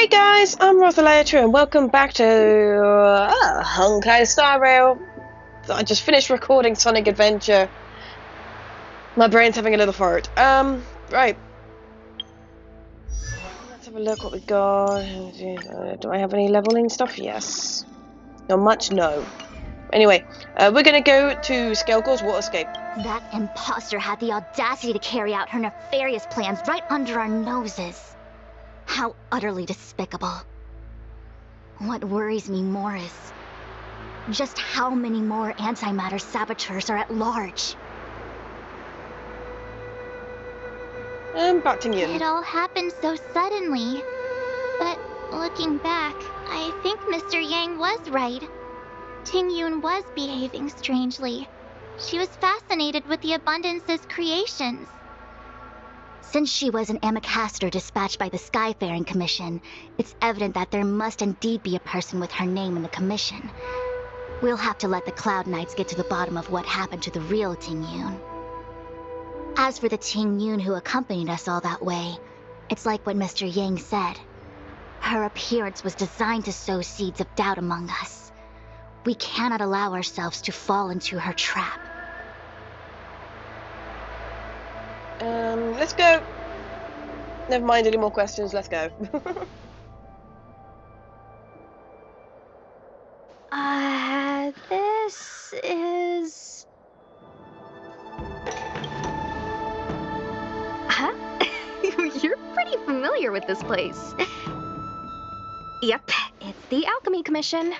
Hey guys, I'm Rosali Etro and welcome back to Honkai StarRail. I just finished recording Sonic Adventure. My brain's having a little fart. Right. Let's have a look what we got. Do I have any leveling stuff? Yes. Not much? No. Anyway, we're gonna go to Skelgor's Waterscape. That imposter had the audacity to carry out her nefarious plans right under our noses. How utterly despicable. What worries me more is just how many more antimatter saboteurs are at large. Back to you. It all happened so suddenly. But looking back, I think Mr. Yang was right. Ting Yun was behaving strangely. She was fascinated with the Abundance's creations. Since she was an Amicastor dispatched by the Skyfaring Commission, it's evident that there must indeed be a person with her name in the commission. We'll have to let the Cloud Knights get to the bottom of what happened to the real Ting Yun. As for the Ting Yun who accompanied us all that way, it's like what Mr. Yang said. Her appearance was designed to sow seeds of doubt among us. We cannot allow ourselves to fall into her trap. Let's go. Never mind any more questions, let's go. This is... Huh? You're pretty familiar with this place. Yep, it's the Alchemy Commission.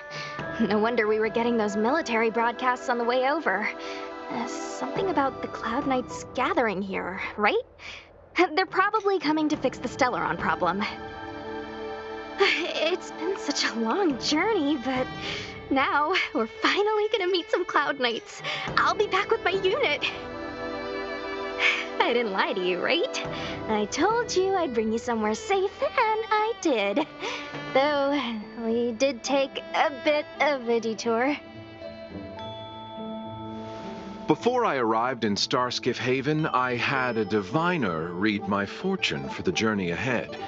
No wonder we were getting those military broadcasts on the way over. Something about the Cloud Knights gathering here, right? They're probably coming to fix the Stellaron problem. It's been such a long journey, but now we're finally gonna meet some Cloud Knights. I'll be back with my unit. I didn't lie to you, right? I told you I'd bring you somewhere safe, and I did. Though, we did take a bit of a detour. Before I arrived in Starskiff Haven, I had a diviner read my fortune for the journey ahead.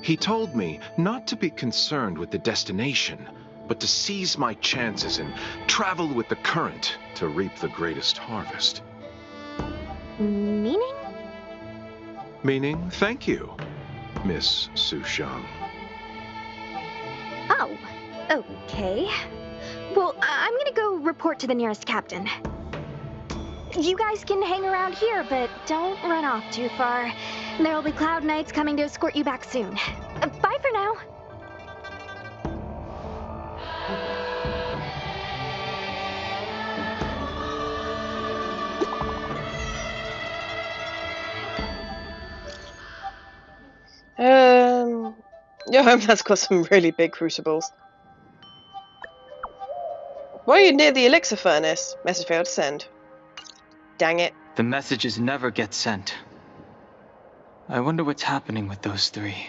He told me not to be concerned with the destination, but to seize my chances and travel with the current to reap the greatest harvest. Meaning? Meaning, thank you, Miss Sushang. Oh, okay. Well, I'm gonna go report to the nearest captain. You guys can hang around here, but don't run off too far. There'll be Cloud Knights coming to escort you back soon. Bye for now. Yeah, that's got some really big crucibles. Why are you near the elixir furnace? Message failed to send. Dang it. The messages never get sent. I wonder what's happening with those three.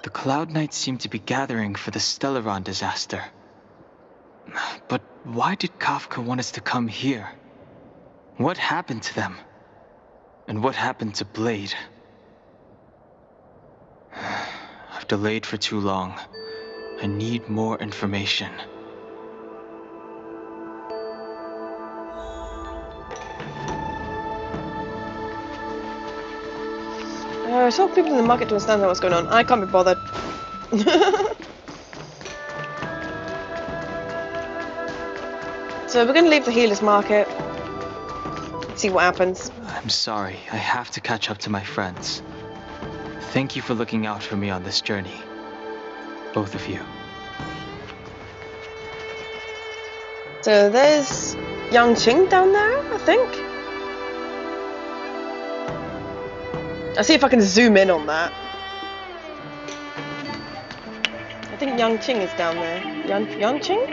The Cloud Knights seem to be gathering for the Stellaron disaster. But why did Kafka want us to come here? What happened to them? And what happened to Blade? I've delayed for too long. I need more information. I saw people in the market to understand what's going on. I can't be bothered. So we're going to leave the healer's market. See what happens. I'm sorry, I have to catch up to my friends. Thank you for looking out for me on this journey. Both of you. So there's Yang Qing down there, I think. I'll see if I can zoom in on that. I think Yang Qing is down there. Yang Qing?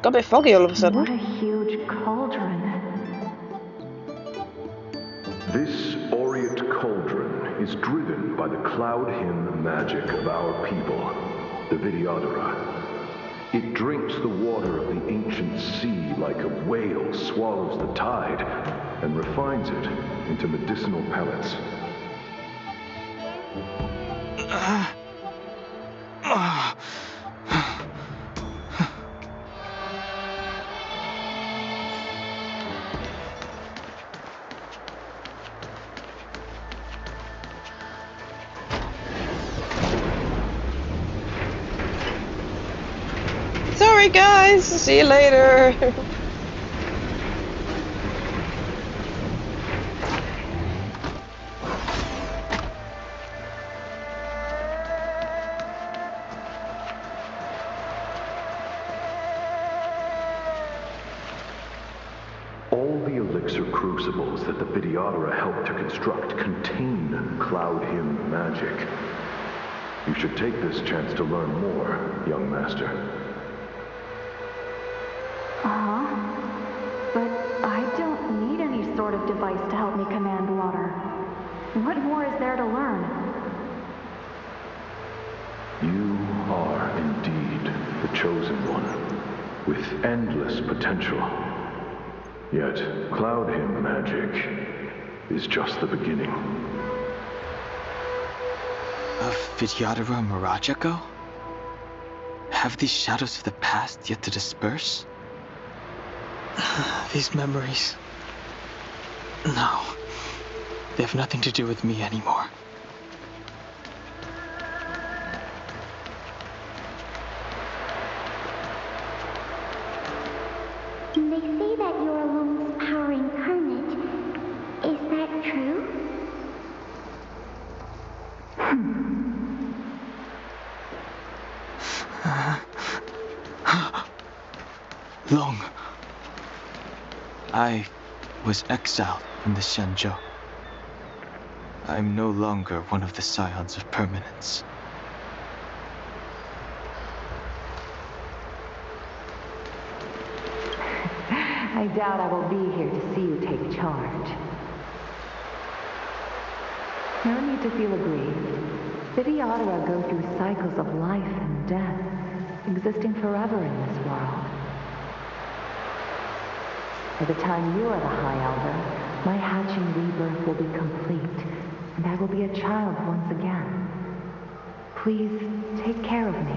Got a bit foggy all of a sudden. What a huge cauldron. This aureate cauldron is driven by the cloud hymn magic of our people, the Vidyadhara. It drinks the water of the ancient sea like a whale swallows the tide, and refines it into medicinal pellets. Sorry guys, see you later. All the elixir crucibles that the Videodora helped to construct contain Cloud Hymn magic. You should take this chance to learn more, young master. But I don't need any sort of device to help me command water. What more is there to learn? You are indeed the chosen one, with endless potential. Yet, Cloud Hymn magic is just the beginning. Of Vidyadhara Mirajako? Have these shadows of the past yet to disperse? These memories... No. They have nothing to do with me anymore. They say that you're Lome's power incarnate. Is that true? Long. I was exiled from the Shenzhou. I'm no longer one of the Scions of Permanence. I doubt I will be here to see you take charge. No need to feel aggrieved. Videodora go through cycles of life and death, existing forever in this world. By the time you are the High Elder, my hatching rebirth will be complete, and I will be a child once again. Please take care of me.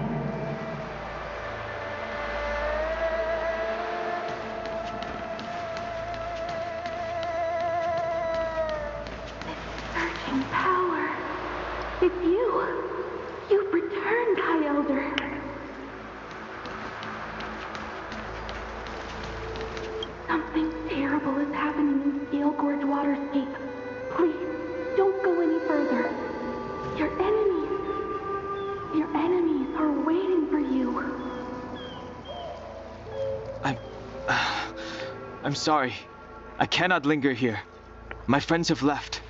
Surging power. It's you. You've returned, High Elder. Something terrible is happening in Scale Gorge Waterscape. Please, don't go any further. Your enemies are waiting for you. I'm sorry. I cannot linger here. My friends have left.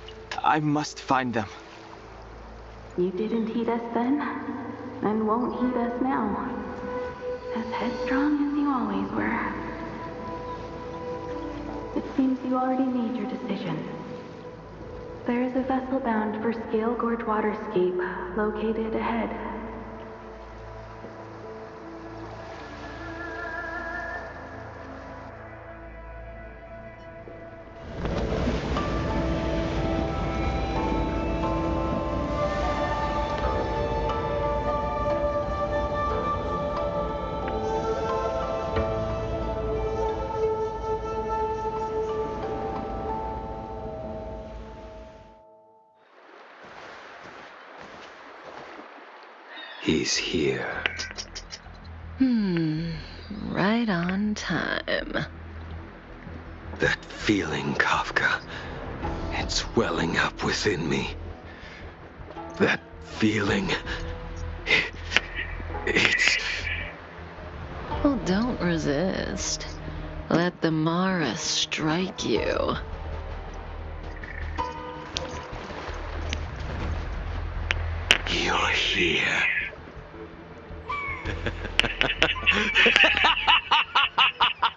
I must find them. You didn't heed us then, and won't heed us now. As headstrong as you always were. It seems you already made your decision. There is a vessel bound for Scale Gorge Waterscape, located ahead. He's here. Right on time. That feeling, Kafka. It's welling up within me. That feeling... It's... Well, don't resist. Let the Mara strike you. You're here.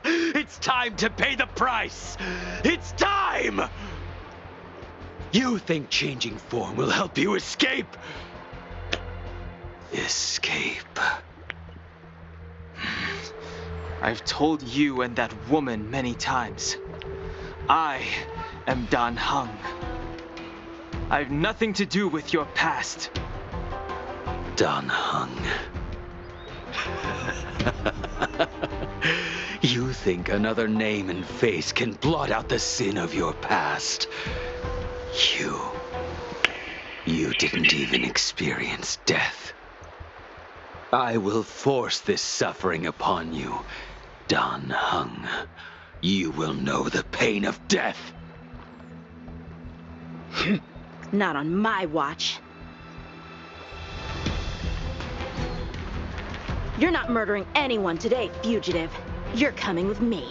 It's time to pay the price! It's time! You think changing form will help you escape? Escape? I've told you and that woman many times. I am Dan Heng. I have nothing to do with your past. Dan Heng. You think another name and face can blot out the sin of your past? You didn't even experience death. I will force this suffering upon you, Dan Heng. You will know the pain of death. Not on my watch. You're not murdering anyone today, fugitive. You're coming with me.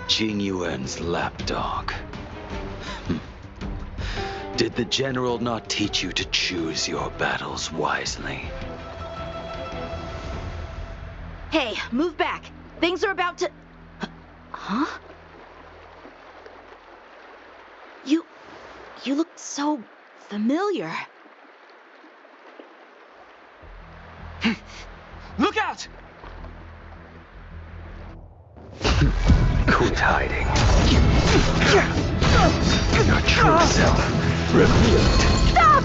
Jing Yuan's lapdog. Did the general not teach you to choose your battles wisely? Hey, move back. Things are about to... Huh? You look so familiar. Look out! Quit hiding. Your true self revealed. Stop!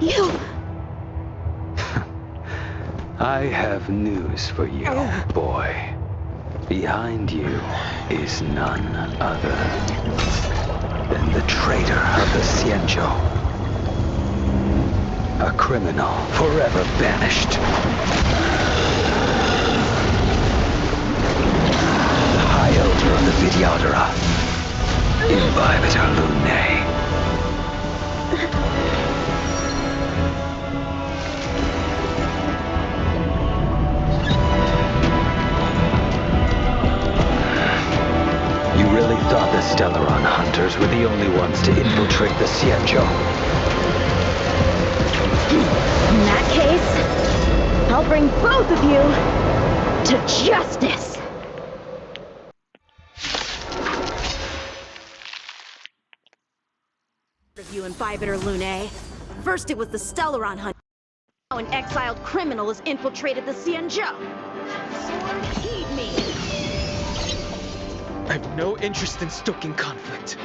You... I have news for you, boy. Behind you is none other than the traitor of the Xianzhou. A criminal forever banished. The High Elder of the Vidyadhara. Imbibitor Lunae. You really thought the Stellaron hunters were the only ones to infiltrate the Xianzhou? In that case, I'll bring both of you to justice! You Imbibitor Lunae. First it was the Stellaron hunt. Now an exiled criminal has infiltrated the Xianzhou. Sword, heed me! I have no interest in stoking conflict.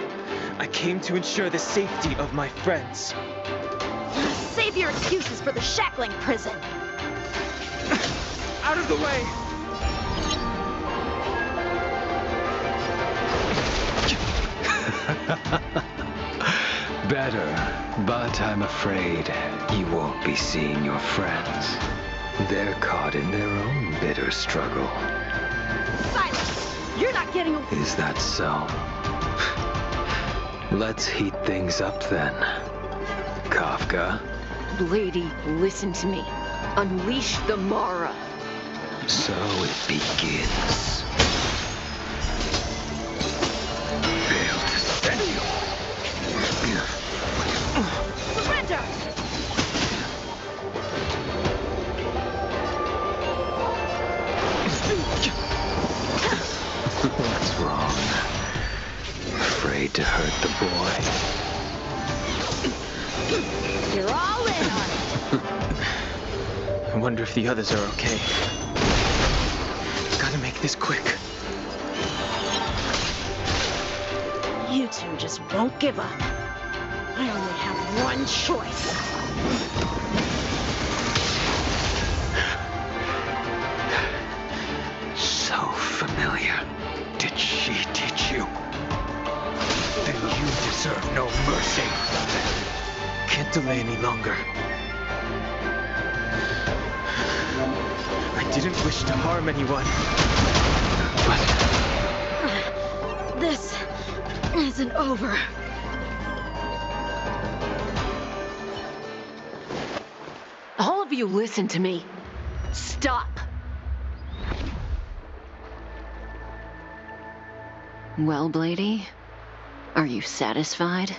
I came to ensure the safety of my friends. Save your excuses for the shackling prison! Out of the way! Better, but I'm afraid you won't be seeing your friends. They're caught in their own bitter struggle. Silence! You're not getting away. Is that so? Let's heat things up then. Kafka. Lady, listen to me. Unleash the Mara. So it begins. Failed to send you. Surrender! What's wrong? Afraid to hurt the boy? You're all in on it! I wonder if the others are okay. Gotta make this quick. You two just won't give up. I only have one choice. So familiar. Did she teach you? Then you deserve no mercy. Can't delay any longer. I didn't wish to harm anyone. But This isn't over. All of you listen to me. Stop. Well, Blady, are you satisfied?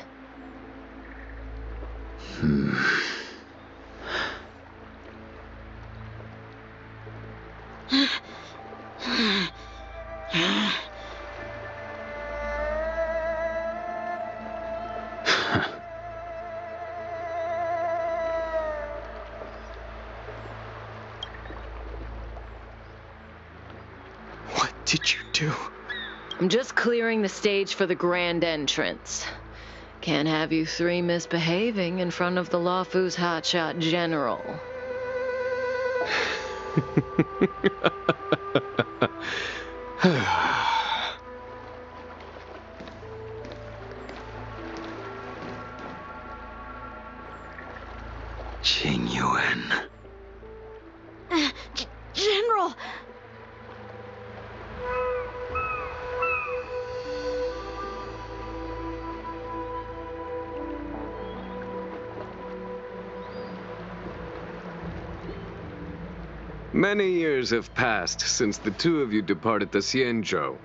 did you do? I'm just clearing the stage for the grand entrance. Can't have you three misbehaving in front of the Lawfu's hotshot general. Qingyuan. General! Many years have passed since the two of you departed the Xianzhou,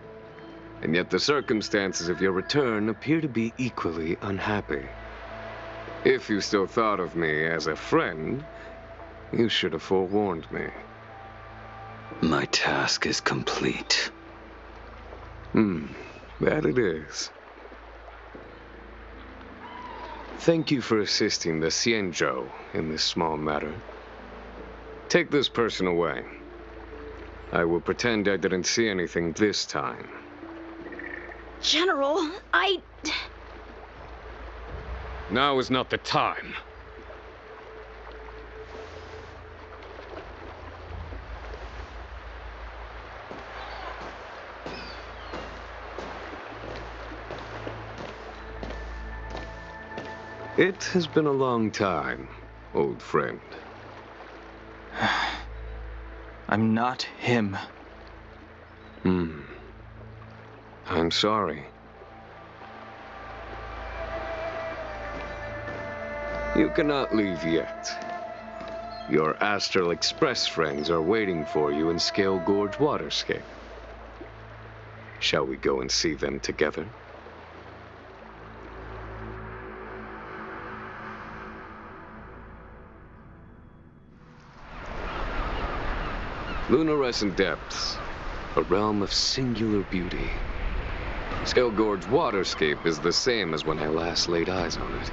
and yet the circumstances of your return appear to be equally unhappy. If you still thought of me as a friend, you should have forewarned me. My task is complete. That it is. Thank you for assisting the Xianzhou in this small matter. Take this person away. I will pretend I didn't see anything this time. General, Now is not the time. It has been a long time, old friend. I'm not him. I'm sorry. You cannot leave yet. Your Astral Express friends are waiting for you in Scale Gorge Waterscape. Shall we go and see them together? Lunarescent Depths, a realm of singular beauty. Scale Gorge Waterscape is the same as when I last laid eyes on it.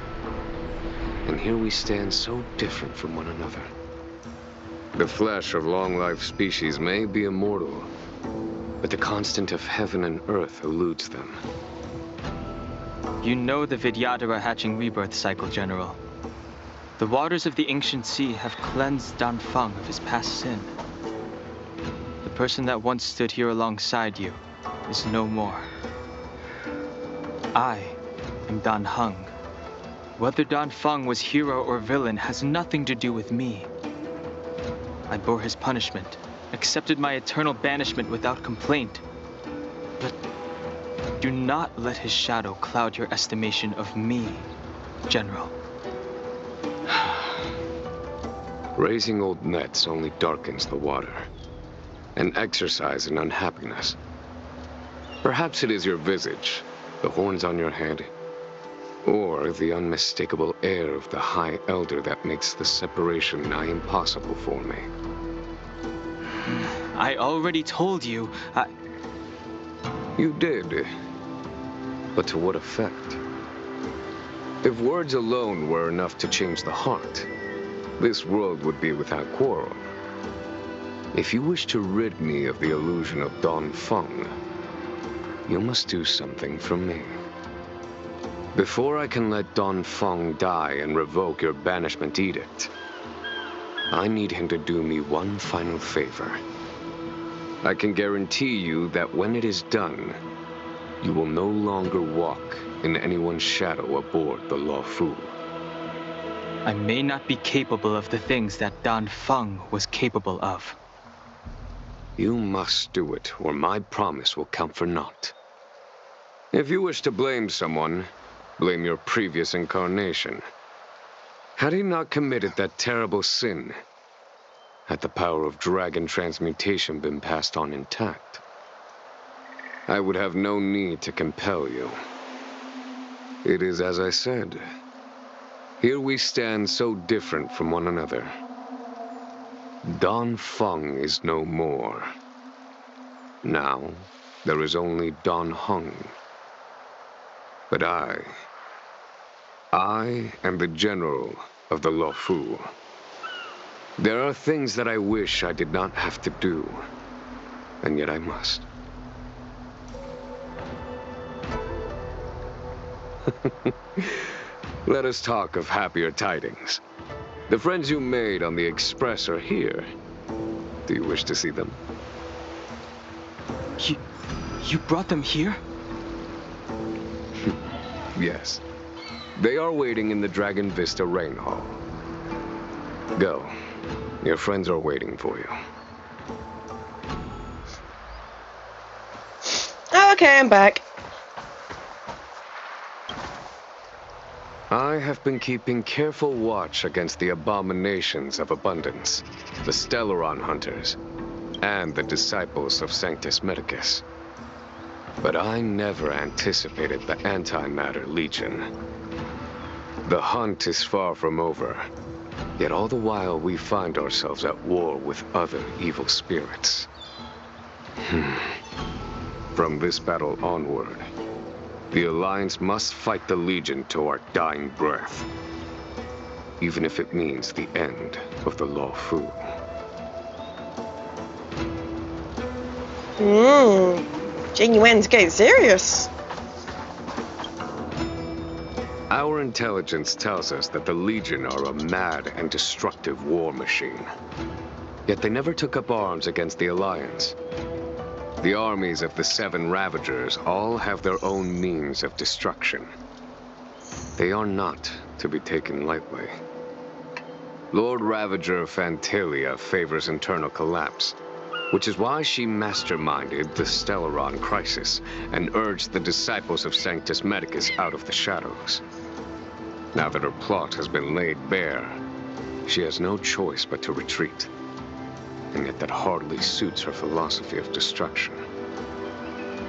And here we stand so different from one another. The flesh of long-life species may be immortal, but the constant of heaven and earth eludes them. You know the Vidyadhara hatching rebirth cycle, General. The waters of the ancient sea have cleansed Danfeng of his past sin. The person that once stood here alongside you is no more. I am Dan Heng. Whether Danfeng was hero or villain has nothing to do with me. I bore his punishment, accepted my eternal banishment without complaint. But do not let his shadow cloud your estimation of me, General. Raising old nets only darkens the water, an exercise in unhappiness. Perhaps it is your visage, the horns on your head, or the unmistakable air of the High Elder that makes the separation nigh impossible for me. I already told you, You did. But to what effect? If words alone were enough to change the heart, this world would be without quarrel. If you wish to rid me of the illusion of Danfeng, you must do something for me. Before I can let Danfeng die and revoke your banishment edict, I need him to do me one final favor. I can guarantee you that when it is done, you will no longer walk in anyone's shadow aboard the Lawfu. I may not be capable of the things that Danfeng was capable of. You must do it, or my promise will count for naught. If you wish to blame someone, blame your previous incarnation. Had he not committed that terrible sin, had the power of dragon transmutation been passed on intact, I would have no need to compel you. It is as I said. Here we stand so different from one another. Danfeng is no more. Now, there is only Dan Heng. But I am the general of the Lawfu. There are things that I wish I did not have to do, and yet I must. Let us talk of happier tidings. The friends you made on the Express are here. Do you wish to see them? You brought them here? Yes. They are waiting in the Dragon Vista Rain Hall. Go. Your friends are waiting for you. Oh, okay, I'm back. I have been keeping careful watch against the abominations of abundance, the Stellaron hunters, and the disciples of Sanctus Medicus. But I never anticipated the Antimatter Legion. The hunt is far from over, yet all the while we find ourselves at war with other evil spirits. From this battle onward, the Alliance must fight the Legion to our dying breath, even if it means the end of the Law Fu. Genuine's getting serious. Our intelligence tells us that the Legion are a mad and destructive war machine. Yet they never took up arms against the Alliance. The armies of the Seven Ravagers all have their own means of destruction. They are not to be taken lightly. Lord Ravager Fantalia favors internal collapse, which is why she masterminded the Stellaron crisis and urged the disciples of Sanctus Medicus out of the shadows. Now that her plot has been laid bare, she has no choice but to retreat. And yet that hardly suits her philosophy of destruction.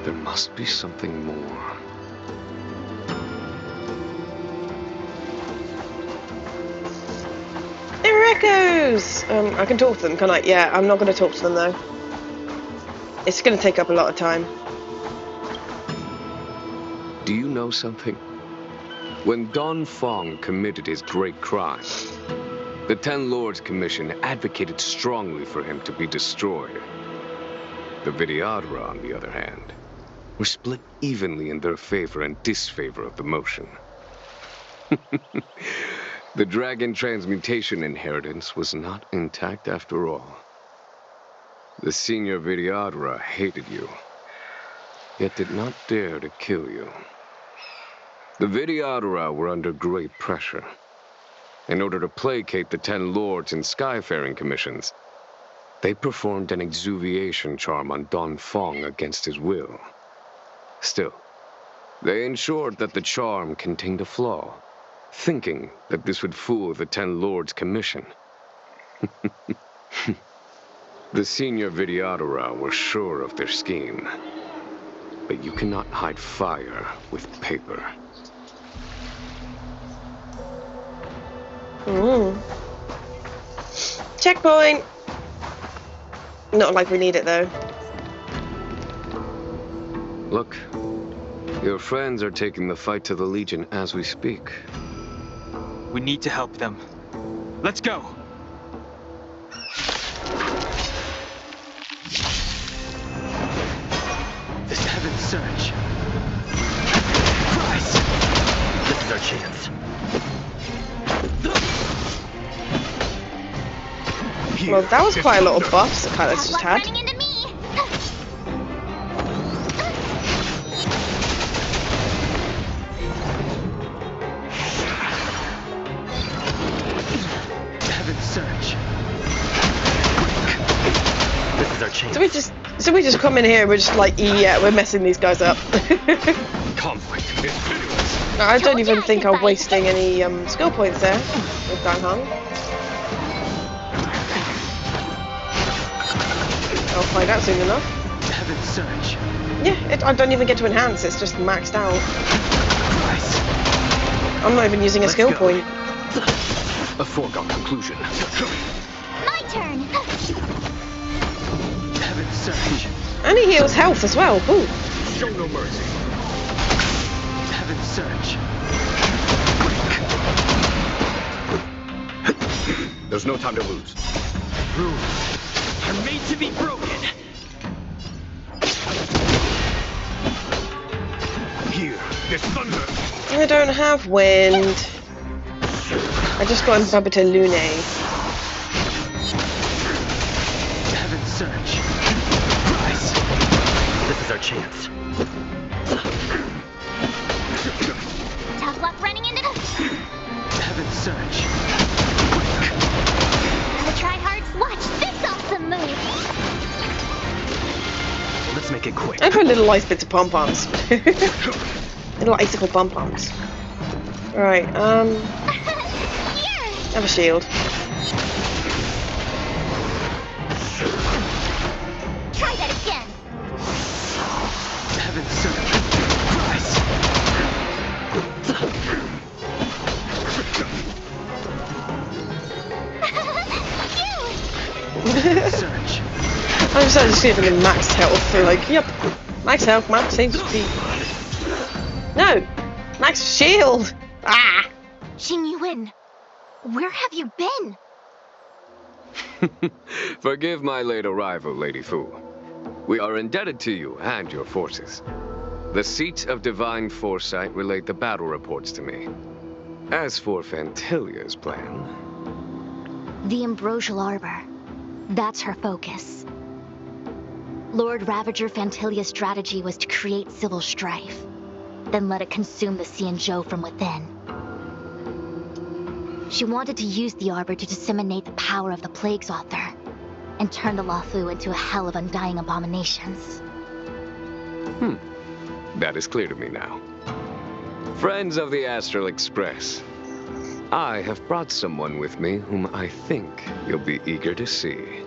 There must be something more. They're echoes! I can talk to them, can I? Yeah, I'm not going to talk to them though. It's going to take up a lot of time. Do you know something? When Don Fong committed his great crime, the Ten Lords Commission advocated strongly for him to be destroyed. The Vidyadhara, on the other hand, were split evenly in their favor and disfavor of the motion. The dragon transmutation inheritance was not intact after all. The senior Vidyadhara hated you, yet did not dare to kill you. The Vidyadhara were under great pressure. In order to placate the Ten Lords and Skyfaring Commissions, they performed an exuviation charm on Don Fong against his will. Still, they ensured that the charm contained a flaw, thinking that this would fool the Ten Lords Commission. The senior Vidyadhara were sure of their scheme, but you cannot hide fire with paper. Checkpoint! Not like we need it though. Look, your friends are taking the fight to the Legion as we speak. We need to help them. Let's go! This Heaven Surge. Christ! This is our chance. Well, that was quite a lot of buffs that Kylos just had. Running into me. Heaven Surge. This is our chance. So we just come in here and we're just like, yeah, we're messing these guys up. Conflict is pitiless. I don't even think I'm wasting any skill points there with Dan Hung. I'll find out soon enough. Heaven Surge. Yeah, I don't even get to enhance, it's just maxed out. Christ. I'm not even using a skill point. A foregone conclusion. My turn. Heaven Surge. And he heals health as well. Ooh. Show no mercy. Heaven Surge. There's no time to lose. Rules are made to be broken. Here. This thunder! I don't have wind. I just got in to Lune. Heaven surge. Rise. This is our chance. Tough luck running into the... Heaven surge. The tryhards, watch this awesome move! Let's make it quick. I put little ice bits of pom-poms. Little icicle pom-poms. Right, I have a shield. Try that again! Heaven surge. Rise. Surge. I'm just actually seeing them in max health. So like, yep, max health, max seems to be. No, max shield. Ah. Xingyuan, where have you been? Forgive my late arrival, Lady Fu. We are indebted to you and your forces. The seats of divine foresight relate the battle reports to me. As for Fantilia's plan... The Ambrosial Arbor. That's her focus. Lord Ravager Fantilia's strategy was to create civil strife, then let it consume the Xianzhou from within. She wanted to use the Arbor to disseminate the power of the Plague's author, and turn the Luofu into a hell of undying abominations. That is clear to me now. Friends of the Astral Express, I have brought someone with me whom I think you'll be eager to see.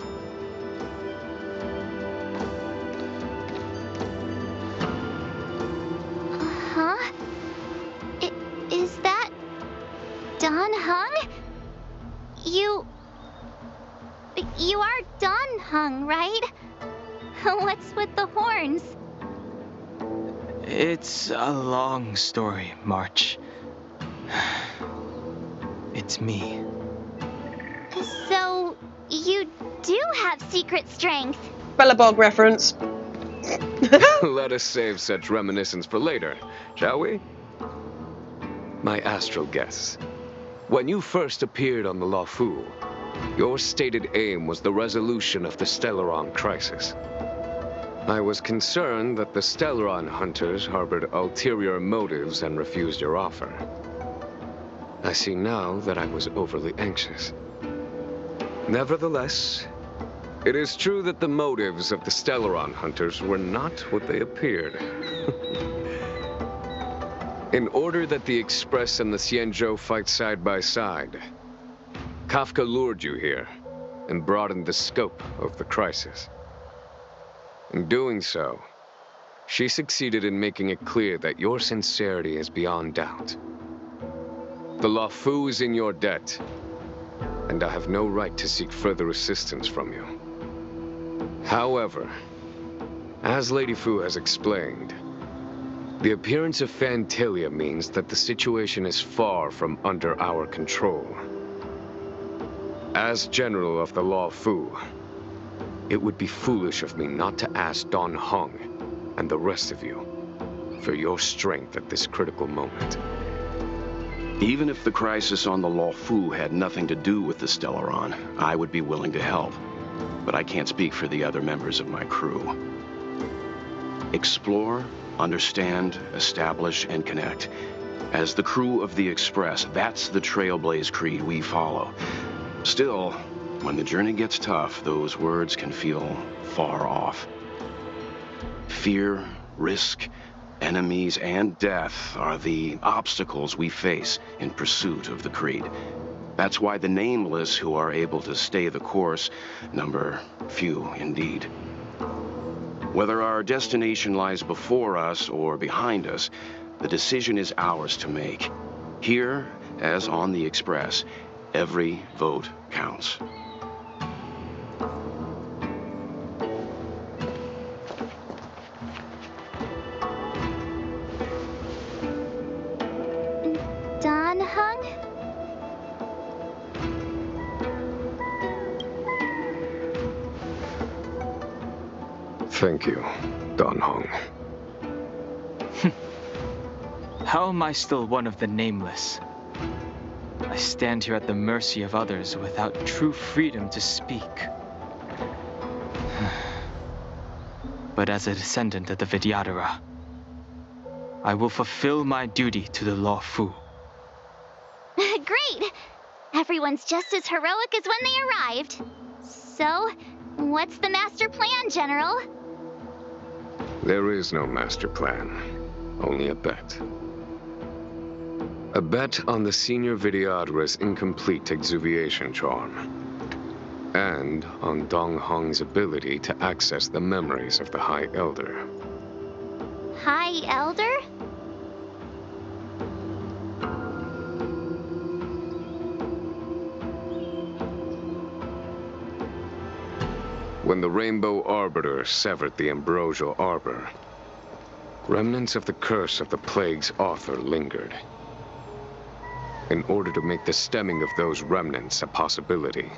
Huh? Is that... Don Hung? You are Don Hung, right? What's with the horns? It's a long story, March. It's me. So, you do have secret strength. Bellabog reference. Let us save such reminiscence for later, shall we? My astral guests, when you first appeared on the Luofu, your stated aim was the resolution of the Stellaron crisis. I was concerned that the Stellaron hunters harbored ulterior motives and refused your offer. I see now that I was overly anxious. Nevertheless, it is true that the motives of the Stellaron hunters were not what they appeared. In order that the Express and the Xianzhou fight side by side, Kafka lured you here and broadened the scope of the crisis. In doing so, she succeeded in making it clear that your sincerity is beyond doubt. The Luofu is in your debt, and I have no right to seek further assistance from you. However, as Lady Fu has explained, the appearance of Fantilia means that the situation is far from under our control. As General of the Luofu, it would be foolish of me not to ask Don Hung and the rest of you for your strength at this critical moment. Even if the crisis on the Luofu had nothing to do with the Stellaron, I would be willing to help. But I can't speak for the other members of my crew. Explore, understand, establish, and connect. As the crew of the Express, that's the Trailblaze creed we follow. Still, when the journey gets tough, those words can feel far off. Fear, risk, enemies, and death are the obstacles we face in pursuit of the creed. That's why the nameless who are able to stay the course number few indeed. Whether our destination lies before us or behind us, the decision is ours to make. Here, as on the Express, every vote counts. Don Hung? Thank you, Don Hung. How am I still one of the nameless? I stand here at the mercy of others without true freedom to speak. But as a descendant of the Vidyadhara, I will fulfill my duty to the Law Fu. Great! Everyone's just as heroic as when they arrived. So, what's the master plan, General? There is no master plan, only a bet. A bet on the senior Vidyadhara's incomplete exuviation charm, and on Dong Hong's ability to access the memories of the High Elder. High Elder? When the Rainbow Arbiter severed the Ambrosial Arbor, remnants of the curse of the plague's author lingered. In order to make the stemming of those remnants a possibility,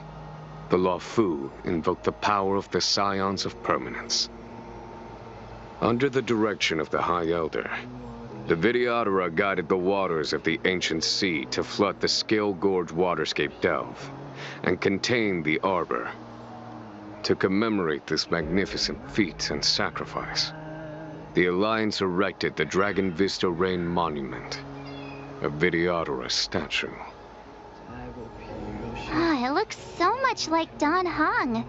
the Law Fu invoked the power of the Scions of Permanence. Under the direction of the High Elder, the Vidyadhara guided the waters of the ancient sea to flood the Scale Gorge waterscape delve and contain the Arbor. To commemorate this magnificent feat and sacrifice, the Alliance erected the Dragon Vista Rain Monument, a Vidyadhara statue. Ah, it looks so much like Don Hong.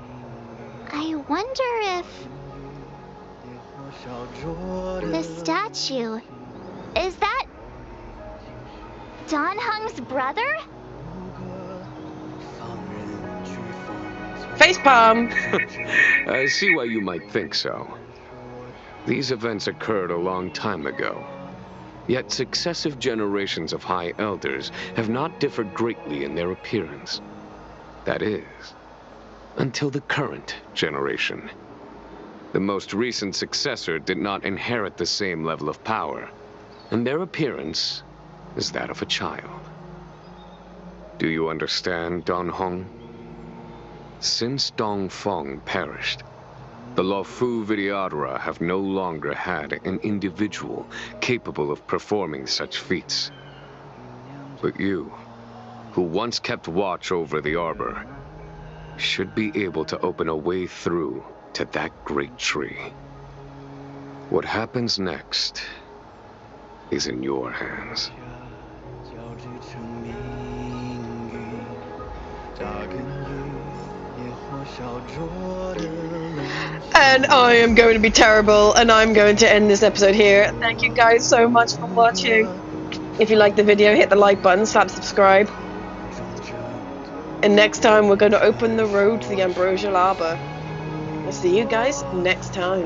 I wonder if... the statue... is that... Don Hong's brother? Facepalm! I see why you might think so. These events occurred a long time ago. Yet successive generations of High Elders have not differed greatly in their appearance. That is, until the current generation. The most recent successor did not inherit the same level of power, and their appearance is that of a child. Do you understand, Don Hong? Since Dong Feng perished, the Law Fu Vidyadhara have no longer had an individual capable of performing such feats. But you, who once kept watch over the Arbor, should be able to open a way through to that great tree. What happens next is in your hands. And I am going to be terrible, and I'm going to end this episode here. Thank you guys so much for watching. If you liked the video, hit the like button, slap subscribe. And next time we're going to open the road to the Ambrosial Arbor. I'll see you guys next time.